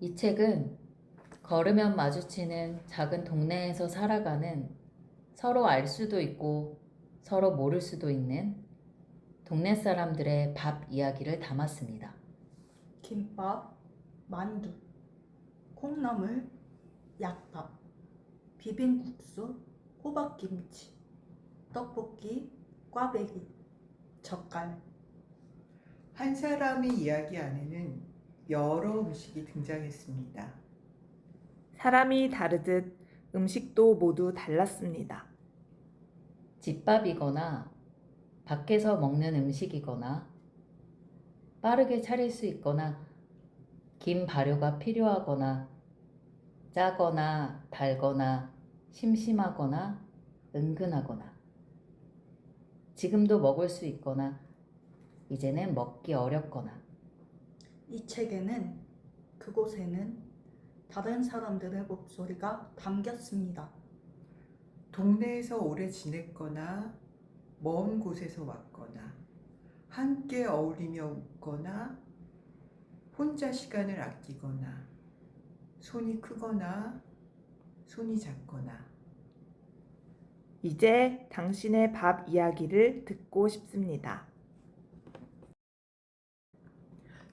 이 책은 걸으면 마주치는 작은 동네에서 살아가는 서로 알 수도 있고 서로 모를 수도 있는 동네 사람들의 밥 이야기를 담았습니다. 김밥, 만두, 콩나물, 약밥, 비빔국수, 호박김치, 떡볶이, 꽈배기, 젓갈. 한 사람의 이야기 안에는 여러 음식이 등장했습니다. 사람이 다르듯 음식도 모두 달랐습니다. 집밥이거나 밖에서 먹는 음식이거나 빠르게 차릴 수 있거나 긴 발효가 필요하거나 짜거나 달거나 심심하거나 은근하거나 지금도 먹을 수 있거나 이제는 먹기 어렵거나 이 책에는 그곳에는 다른 사람들의 목소리가 담겼습니다. 동네에서 오래 지냈거나 먼 곳에서 왔거나 함께 어울리며 웃거나 혼자 시간을 아끼거나 손이 크거나 손이 작거나 이제 당신의 밥 이야기를 듣고 싶습니다.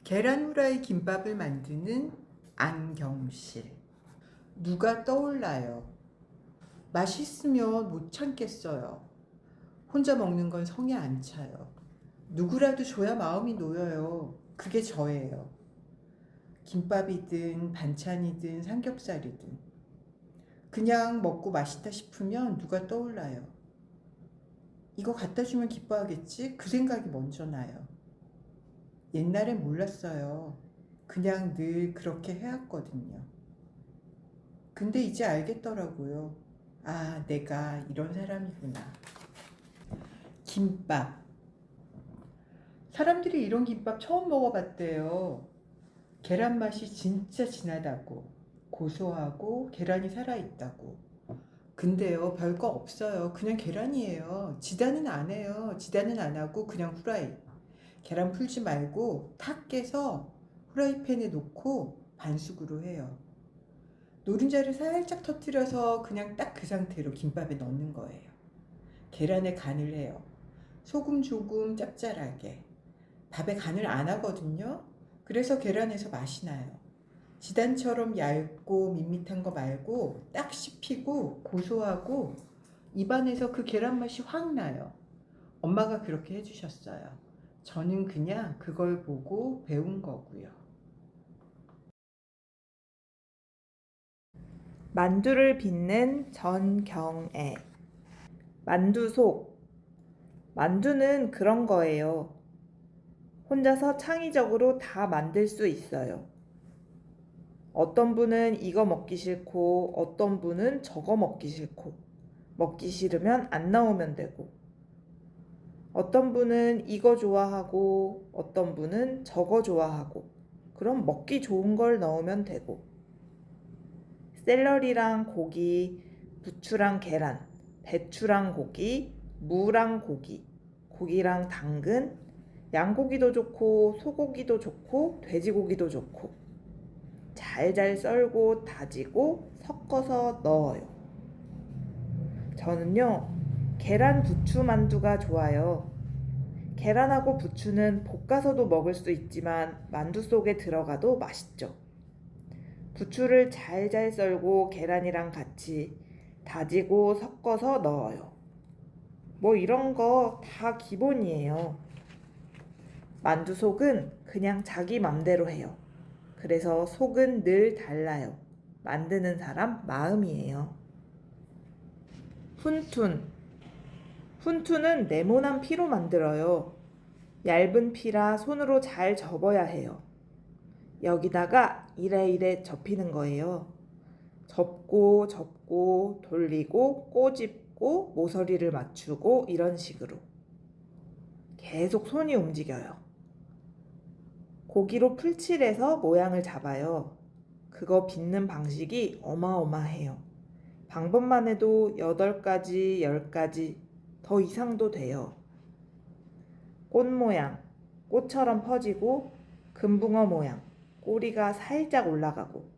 계란 후라이 김밥을 만드는 안경실. 누가 떠올라요? 맛있으면 못 참겠어요. 혼자 먹는 건 성에 안 차요. 누구라도 줘야 마음이 놓여요. 그게 저예요. 김밥이든 반찬이든 삼겹살이든 그냥 먹고 맛있다 싶으면 누가 떠올라요. 이거 갖다 주면 기뻐하겠지? 그 생각이 먼저 나요. 옛날엔 몰랐어요. 그냥 늘 그렇게 해왔거든요. 근데 이제 알겠더라고요. 아, 내가 이런 사람이구나. 김밥. 사람들이 이런 김밥 처음 먹어봤대요. 계란 맛이 진짜 진하다고, 고소하고 계란이 살아있다고. 근데요, 별거 없어요. 그냥 계란이에요. 지단은 안 해요. 지단은 안 하고 그냥 후라이. 계란 풀지 말고 탁 깨서 후라이팬에 놓고 반숙으로 해요. 노른자를 살짝 터뜨려서 그냥 딱 그 상태로 김밥에 넣는 거예요. 계란에 간을 해요. 소금 조금 짭짤하게. 밥에 간을 안 하거든요. 그래서 계란에서 맛이 나요. 지단처럼 얇고 밋밋한 거 말고 딱 씹히고 고소하고 입안에서 그 계란 맛이 확 나요. 엄마가 그렇게 해주셨어요. 저는 그냥 그걸 보고 배운 거고요. 만두를 빚는 전경애. 만두 속. 만두는 그런 거예요. 혼자서 창의적으로 다 만들 수 있어요. 어떤 분은 이거 먹기 싫고 어떤 분은 저거 먹기 싫고 먹기 싫으면 안 나오면 되고 어떤 분은 이거 좋아하고 어떤 분은 저거 좋아하고 그럼 먹기 좋은 걸 넣으면 되고 샐러리랑 고기, 부추랑 계란, 배추랑 고기, 무랑 고기, 고기랑 당근, 양고기도 좋고 소고기도 좋고 돼지고기도 좋고 잘잘 썰고 다지고 섞어서 넣어요. 저는요 계란 부추 만두가 좋아요. 계란하고 부추는 볶아서도 먹을 수 있지만 만두 속에 들어가도 맛있죠. 부추를 잘잘 썰고 계란이랑 같이 다지고 섞어서 넣어요. 뭐 이런 거 다 기본이에요. 만두 속은 그냥 자기 맘대로 해요. 그래서 속은 늘 달라요. 만드는 사람 마음이에요. 훈툰. 훈툰은 네모난 피로 만들어요. 얇은 피라 손으로 잘 접어야 해요. 여기다가 이래 접히는 거예요. 접고 접고 돌리고 꼬집고 모서리를 맞추고 이런 식으로 계속 손이 움직여요. 고기로 풀칠해서 모양을 잡아요. 그거 빚는 방식이 어마어마해요. 방법만 해도 8가지, 10가지, 더 이상도 돼요. 꽃 모양, 꽃처럼 퍼지고 금붕어 모양, 꼬리가 살짝 올라가고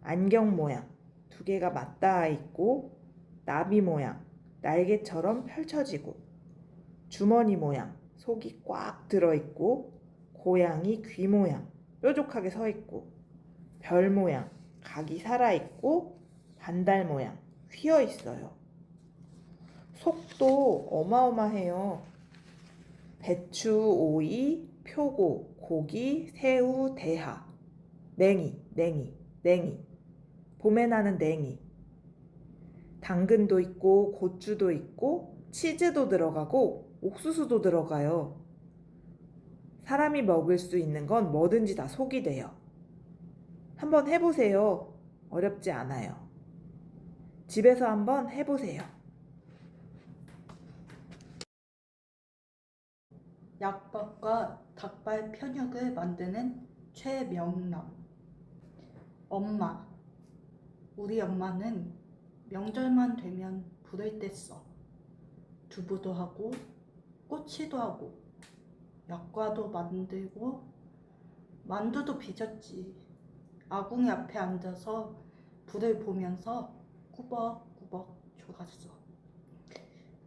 안경 모양 두 개가 맞닿아 있고 나비 모양 날개처럼 펼쳐지고 주머니 모양 속이 꽉 들어있고 고양이 귀 모양 뾰족하게 서 있고 별 모양 각이 살아있고 반달 모양 휘어 있어요. 속도 어마어마해요. 배추, 오이, 표고, 고기, 새우, 대하, 냉이, 냉이, 봄에 나는 냉이, 당근도 있고 고추도 있고 치즈도 들어가고 옥수수도 들어가요. 사람이 먹을 수 있는 건 뭐든지 다 속이 돼요. 한번 해보세요. 어렵지 않아요. 집에서 한번 해보세요. 약밥과 닭발 편육을 만드는 최명남. 엄마. 우리 엄마는 명절만 되면 불을 뗐어. 두부도 하고 꼬치도 하고 약과도 만들고 만두도 빚었지. 아궁이 앞에 앉아서 불을 보면서 꾸벅꾸벅 졸았어.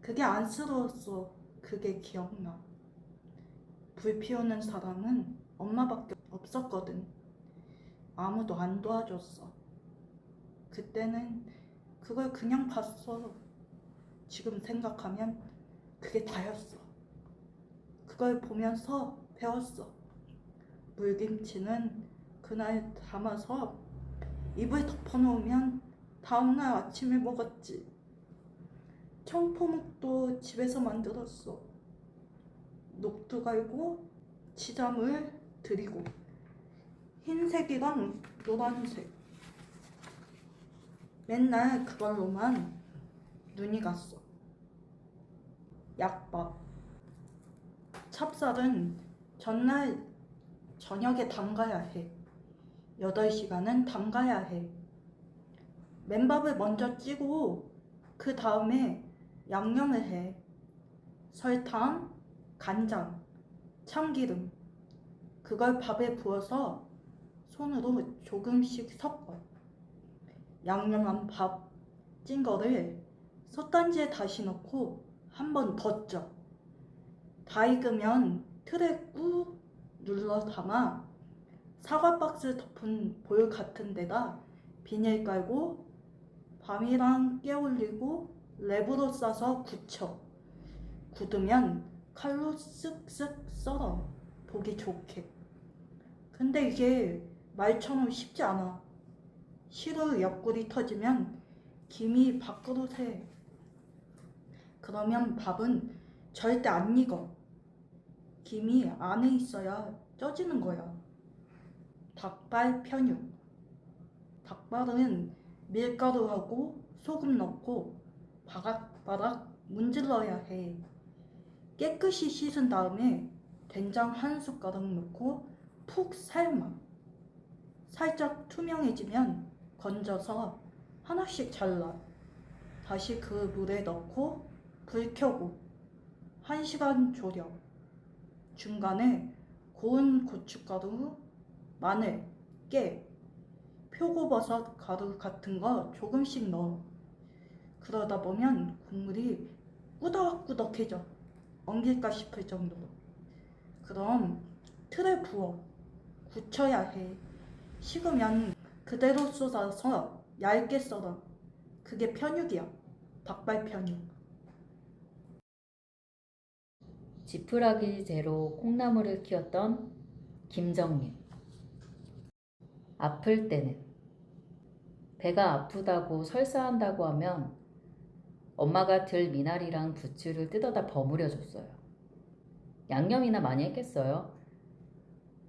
그게 안쓰러웠어. 그게 기억나. 불 피우는 사람은 엄마밖에 없었거든. 아무도 안 도와줬어. 그때는 그걸 그냥 봤어. 지금 생각하면 그게 다였어. 그걸 보면서 배웠어. 물김치는 그날 담아서 입을 덮어놓으면 다음날 아침에 먹었지. 청포묵도 집에서 만들었어. 녹두 갈고 치자물 들이고 흰색이랑 노란색. 맨날 그걸로만 눈이 갔어. 약밥. 찹쌀은 전날 저녁에 담가야 해. 8시간은 담가야 해. 맨밥을 먼저 찌고 그 다음에 양념을 해. 설탕, 간장, 참기름. 그걸 밥에 부어서 손으로 조금씩 섞어. 양념한 밥 찐 거를 솥단지에 다시 넣고 한번 더 쪄. 다 익으면 틀에 꾹 눌러 담아 사과 박스 덮은 볼 같은 데다 비닐 깔고 밤이랑 깨 올리고 랩으로 싸서 굳혀. 굳으면 칼로 쓱쓱 썰어. 보기 좋게. 근데 이게 말처럼 쉽지 않아. 시루 옆구리 터지면 김이 밖으로 새. 그러면 밥은 절대 안 익어. 김이 안에 있어야 쪄지는 거야. 닭발 편육. 닭발은 밀가루하고 소금 넣고 바락바락 문질러야 해. 깨끗이 씻은 다음에 된장 한 숟가락 넣고 푹 삶아. 살짝 투명해지면 건져서 하나씩 잘라. 다시 그 물에 넣고 불 켜고 1시간 졸여. 중간에 고운 고춧가루, 마늘, 깨, 표고버섯 가루 같은 거 조금씩 넣어. 그러다 보면 국물이 꾸덕꾸덕해져. 엉킬까 싶을 정도로. 그럼 틀에 부어. 굳혀야 해. 식으면 그대로 쏟아서 얇게 썰어. 그게 편육이야. 닭발 편육. 지푸라기 재로 콩나물을 키웠던 김정민. 아플 때는 배가 아프다고 설사한다고 하면 엄마가 들 미나리랑 부추를 뜯어다 버무려 줬어요. 양념이나 많이 했겠어요.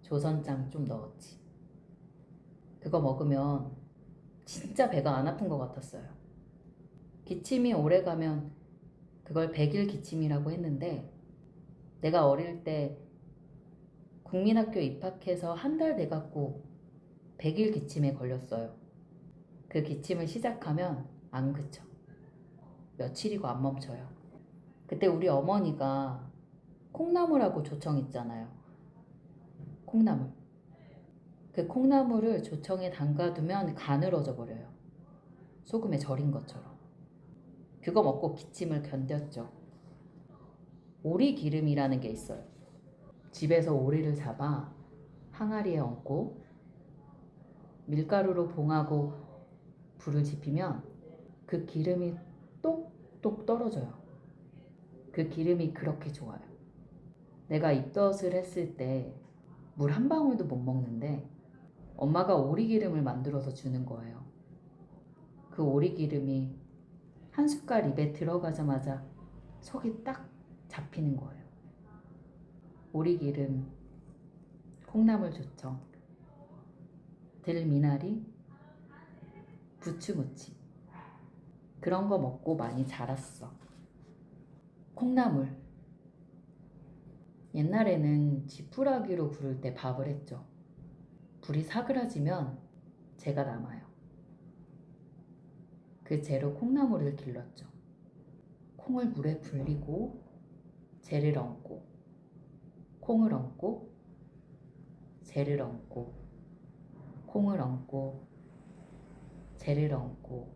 조선장 좀 넣었지. 그거 먹으면 진짜 배가 안 아픈 것 같았어요. 기침이 오래 가면 그걸 백일 기침이라고 했는데 내가 어릴 때 국민학교 입학해서 한 달 돼갖고 백일 기침에 걸렸어요. 그 기침을 시작하면 안 그쳐. 며칠이고 안 멈춰요. 그때 우리 어머니가 콩나물하고 조청있잖아요. 콩나물. 그 콩나물을 조청에 담가두면 가늘어져 버려요. 소금에 절인 것처럼. 그거 먹고 기침을 견뎠죠. 오리 기름이라는 게 있어요. 집에서 오리를 잡아 항아리에 얹고 밀가루로 봉하고 불을 지피면 그 기름이 똑똑 떨어져요. 그 기름이 그렇게 좋아요. 내가 입덧을 했을 때 물 한 방울도 못 먹는데 엄마가 오리기름을 만들어서 주는 거예요. 그 오리기름이 한 숟갈 입에 들어가자마자 속이 딱 잡히는 거예요. 오리기름, 콩나물 조청, 들미나리, 부추무침 그런 거 먹고 많이 자랐어. 콩나물. 옛날에는 지푸라기로 부를 때 밥을 했죠. 불이 사그라지면 재가 남아요. 그 재로 콩나물을 길렀죠. 콩을 물에 불리고 재를 얹고 콩을 얹고 재를 얹고 콩을 얹고 재를 얹고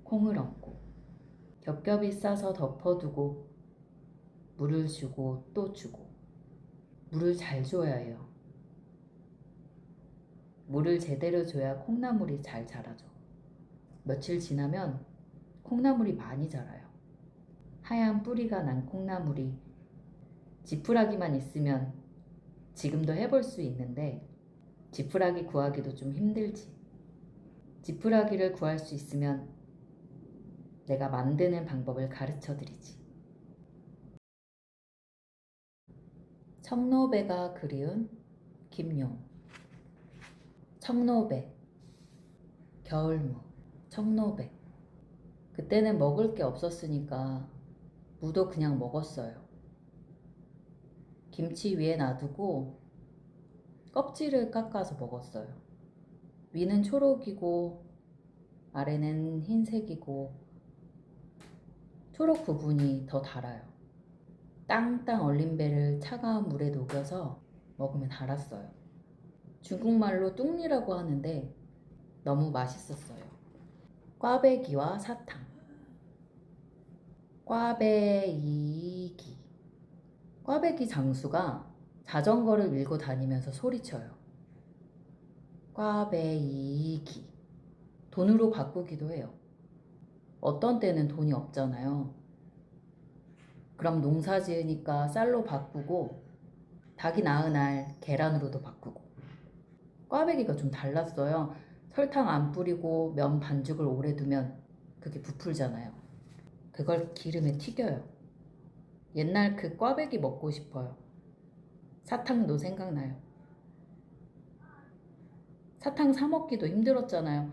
콩을 얹고 겹겹이 싸서 덮어두고 물을 주고 또 주고 물을 잘 줘야 해요. 물을 제대로 줘야 콩나물이 잘 자라죠. 며칠 지나면 콩나물이 많이 자라요. 하얀 뿌리가 난 콩나물이 지푸라기만 있으면 지금도 해볼 수 있는데 지푸라기 구하기도 좀 힘들지. 지푸라기를 구할 수 있으면 내가 만드는 방법을 가르쳐 드리지. 청노배가 그리운 김용. 청노배, 겨울무, 청노배. 그때는 먹을 게 없었으니까 무도 그냥 먹었어요. 김치 위에 놔두고 껍질을 깎아서 먹었어요. 위는 초록이고 아래는 흰색이고 초록 부분이 더 달아요. 땅땅 얼린 배를 차가운 물에 녹여서 먹으면 달았어요. 중국말로 뚱리라고 하는데 너무 맛있었어요. 꽈배기와 사탕. 꽈배기. 꽈배기 장수가 자전거를 밀고 다니면서 소리쳐요. 꽈배기. 돈으로 바꾸기도 해요. 어떤 때는 돈이 없잖아요. 그럼 농사 지으니까 쌀로 바꾸고 닭이 낳은 날 계란으로도 바꾸고. 꽈배기가 좀 달랐어요. 설탕 안 뿌리고 면 반죽을 오래 두면 그게 부풀잖아요. 그걸 기름에 튀겨요. 옛날 그 꽈배기 먹고 싶어요. 사탕도 생각나요. 사탕 사 먹기도 힘들었잖아요.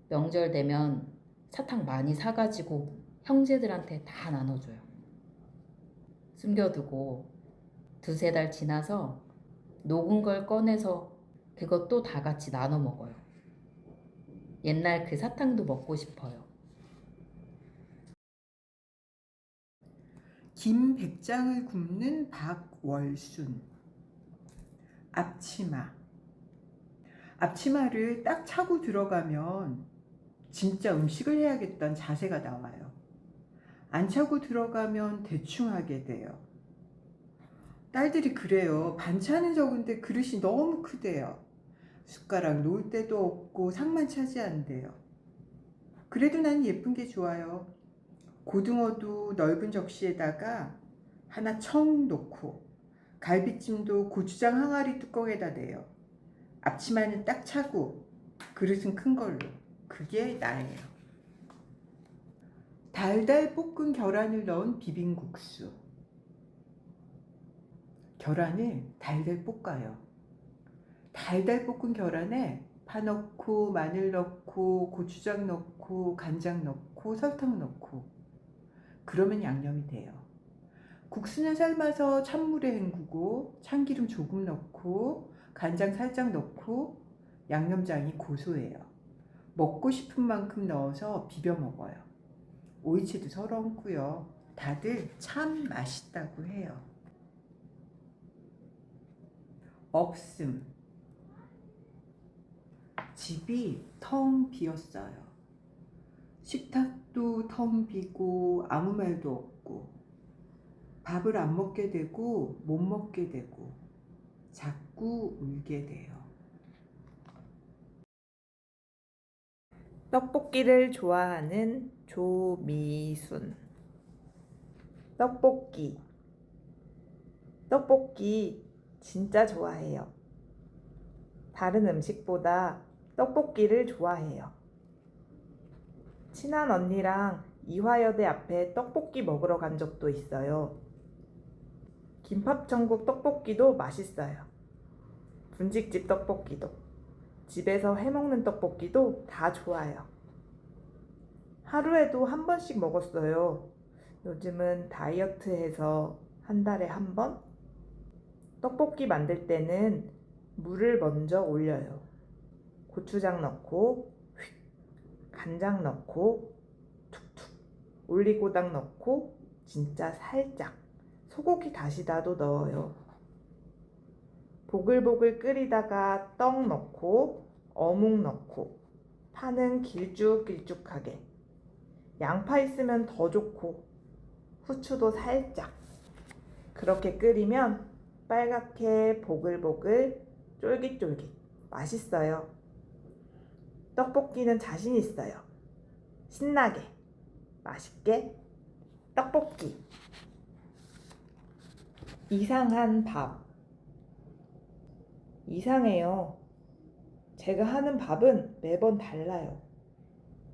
명절 되면 사탕 많이 사가지고 형제들한테 다 나눠줘요. 숨겨두고 두세 달 지나서 녹은 걸 꺼내서 그것도 다 같이 나눠 먹어요. 옛날 그 사탕도 먹고 싶어요. 김백장을 굽는 박월순. 앞치마. 앞치마를 딱 차고 들어가면 진짜 음식을 해야겠다는 자세가 나와요. 안 차고 들어가면 대충 하게 돼요. 딸들이 그래요. 반찬은 적은데 그릇이 너무 크대요. 숟가락 놓을 데도 없고 상만 차지한대요. 그래도 난 예쁜 게 좋아요. 고등어도 넓은 접시에다가 하나 청 놓고 갈비찜도 고추장 항아리 뚜껑에다 내요. 앞치마는 딱 차고 그릇은 큰 걸로. 그게 나예요. 달달 볶은 계란을 넣은 비빔국수. 계란을 달달 볶아요. 달달 볶은 계란에 파 넣고 마늘 넣고 고추장 넣고 간장 넣고 설탕 넣고 그러면 양념이 돼요. 국수는 삶아서 찬물에 헹구고 참기름 조금 넣고 간장 살짝 넣고 양념장이 고소해요. 먹고 싶은 만큼 넣어서 비벼 먹어요. 오이채도 썰어 얹고요. 다들 참 맛있다고 해요. 없음. 집이 텅 비었어요. 식탁도 텅 비고 아무 말도 없고 밥을 안 먹게 되고 못 먹게 되고 자꾸 울게 돼요. 떡볶이를 좋아하는 조미순. 떡볶이. 떡볶이 진짜 좋아해요. 다른 음식보다 떡볶이를 좋아해요. 친한 언니랑 이화여대 앞에 떡볶이 먹으러 간 적도 있어요. 김밥천국 떡볶이도 맛있어요. 분식집 떡볶이도, 집에서 해먹는 떡볶이도 다 좋아요. 하루에도 한 번씩 먹었어요. 요즘은 다이어트해서 한 달에 한 번? 떡볶이 만들 때는 물을 먼저 올려요. 고추장 넣고 휙, 간장 넣고 툭툭, 올리고당 넣고 진짜 살짝, 소고기 다시다도 넣어요. 보글보글 끓이다가 떡 넣고 어묵 넣고 파는 길쭉길쭉하게, 양파 있으면 더 좋고 후추도 살짝. 그렇게 끓이면 빨갛게 보글보글 쫄깃쫄깃 맛있어요. 떡볶이는 자신 있어요. 신나게 맛있게 떡볶이. 이상한 밥. 이상해요. 제가 하는 밥은 매번 달라요.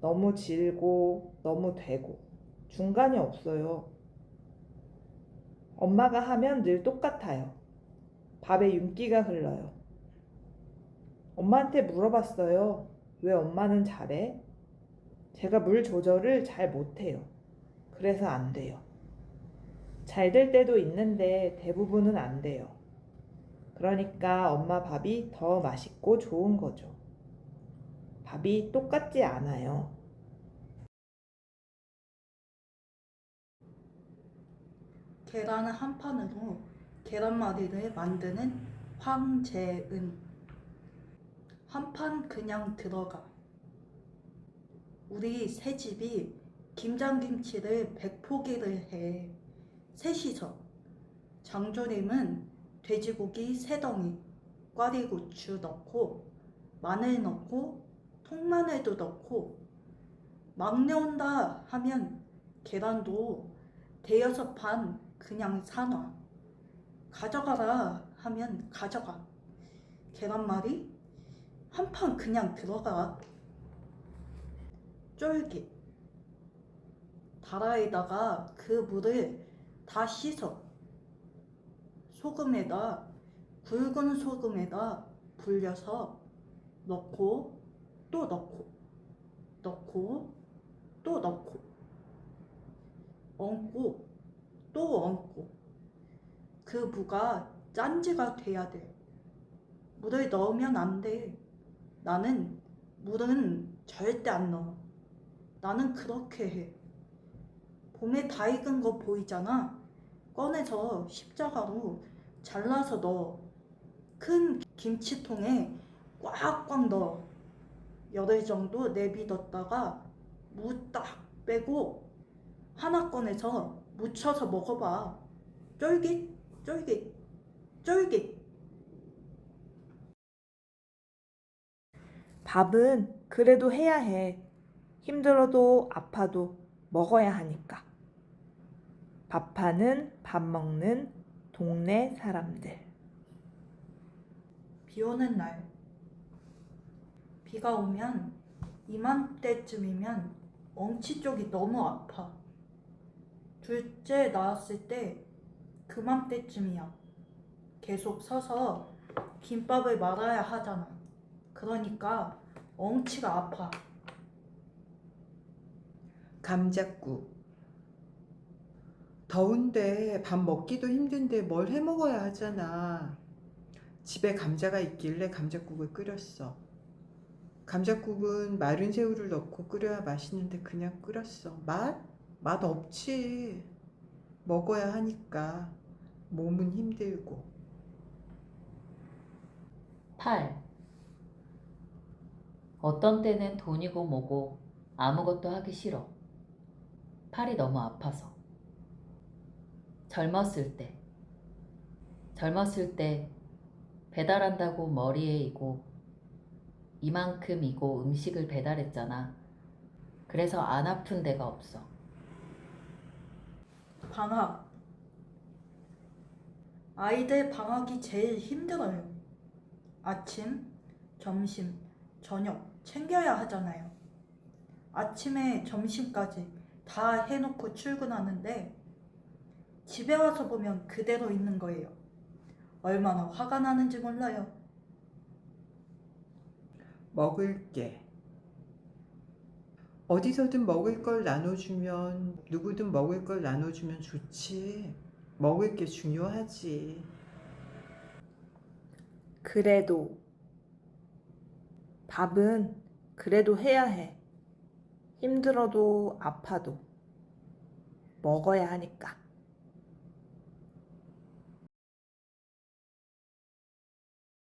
너무 질고 너무 되고 중간이 없어요. 엄마가 하면 늘 똑같아요. 밥에 윤기가 흘러요. 엄마한테 물어봤어요. 왜 엄마는 잘해? 제가 물 조절을 잘 못해요. 그래서 안 돼요. 잘 될 때도 있는데 대부분은 안 돼요. 그러니까 엄마 밥이 더 맛있고 좋은 거죠. 밥이 똑같지 않아요. 계란을 한 판으로 계란말이를 만드는 황재은. 한 판 그냥 들어가. 우리 새 집이 김장김치를 100포기를 해. 셋이서. 장조림은 돼지고기 3덩이, 꽈리고추 넣고 마늘 넣고 통마늘도 넣고, 막내 온다 하면 계란도 대여섯 판 그냥 사놔. 가져가라 하면 가져가. 계란말이 한 판 그냥 들어가. 쫄깃. 다라에다가 그 물을 다 씻어. 소금에다, 굵은 소금에다 불려서 넣고 또 넣고 넣고 또 넣고 얹고 또 얹고. 그 무가 짠지가 돼야 돼. 물을 넣으면 안 돼. 나는 물은 절대 안 넣어. 나는 그렇게 해. 봄에 다 익은 거 보이잖아. 꺼내서 십자가로 잘라서 넣어. 큰 김치통에 꽉꽉 넣어. 열흘 정도 내비뒀다가 무 딱 빼고 하나 꺼내서 무쳐서 먹어봐. 쫄깃 쫄깃 쫄깃. 밥은 그래도 해야 해. 힘들어도 아파도 먹어야 하니까. 밥하는 밥 먹는 동네 사람들. 비 오는 날. 비가 오면 이맘때쯤이면 엉치 쪽이 너무 아파. 둘째 낳았을 때 그맘때쯤이야. 계속 서서 김밥을 말아야 하잖아. 그러니까 엉치가 아파. 감자국. 더운데 밥 먹기도 힘든데 뭘 해 먹어야 하잖아. 집에 감자가 있길래 감자국을 끓였어. 감자국은 마른 새우를 넣고 끓여야 맛있는데 그냥 끓였어. 맛? 맛 없지. 먹어야 하니까. 몸은 힘들고. 8. 어떤 때는 돈이고 뭐고 아무것도 하기 싫어. 팔이 너무 아파서. 젊었을 때 배달한다고 머리에 이고 이만큼 이고 음식을 배달했잖아. 그래서 안 아픈 데가 없어. 방학. 아이들 방학이 제일 힘들어요. 아침, 점심, 저녁 챙겨야 하잖아요. 아침에 점심까지 다 해놓고 출근하는데 집에 와서 보면 그대로 있는 거예요. 얼마나 화가 나는지 몰라요. 먹을 게. 어디서든 먹을 걸 나눠주면, 누구든 먹을 걸 나눠주면 좋지. 먹을 게 중요하지. 그래도 밥은 그래도 해야 해. 힘들어도 아파도 먹어야 하니까.